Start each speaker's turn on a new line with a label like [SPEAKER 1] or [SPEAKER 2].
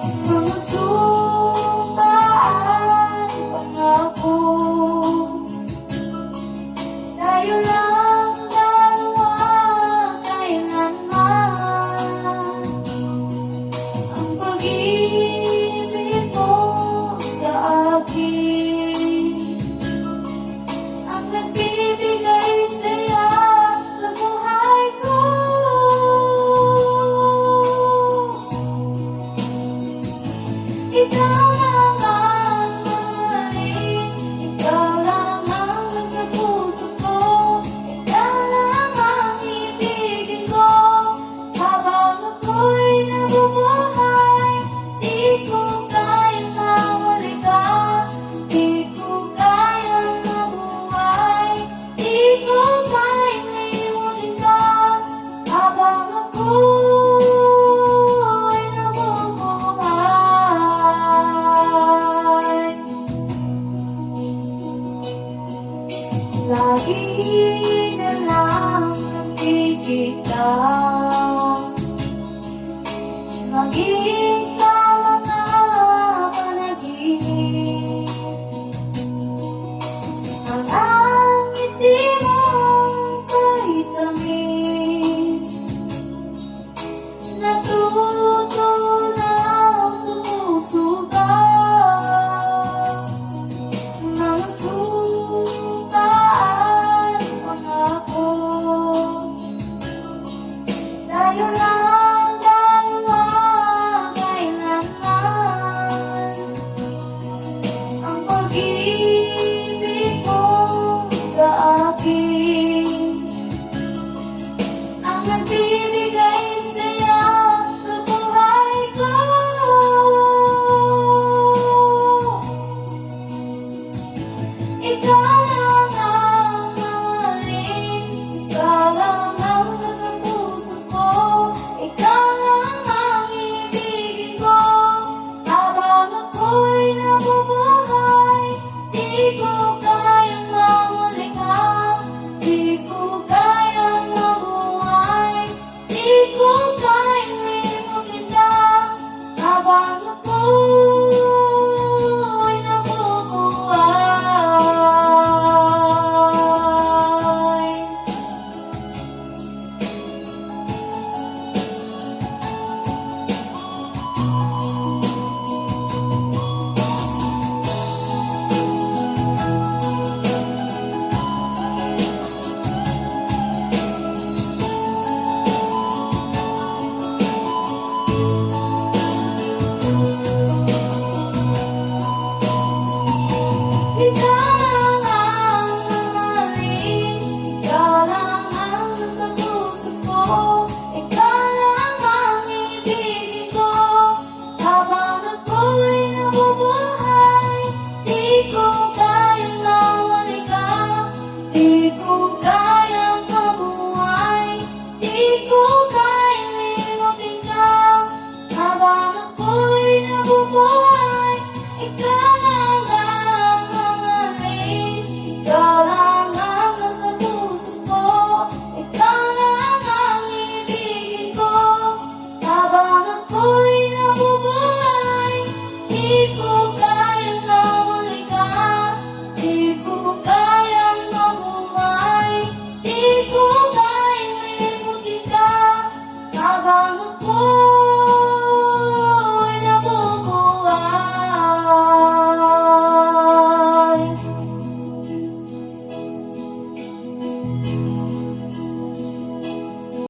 [SPEAKER 1] Mga sumpaan, pangako, tayo lang dalawa kailanman. Ang pag-ibig mo sa akin ang nagbibigay saya sa buhay ko. Ikaw lang ang mahalin, ikaw lang ang nasa puso ko, ikaw lang ang ibigin ko. Habang ako'y nabubuhay, di ko kayang mawali ka, di ko kayang mabuhay, di ko kayang limutin ka. Habang ako'y nabubuhay, lagi na lang nakikita, maging sa mga panaginip, ang ngiti mong kay tamis, natutunaw sa puso ko. Mga sumpaan, pangako, tayo lang dalawa kailanman. Ang pag-ibig mo sa akin ang nagbibigay saya sa buhay ko. Ikaw lang ang mahalin, ikaw lang ang nasa puso ko, ikaw lang ang ibigin ko. Habang ako'y nabubuhay, di ko kayang mawali ka, di ko kayang mabuhay, di ko kayang limutin ka. Habang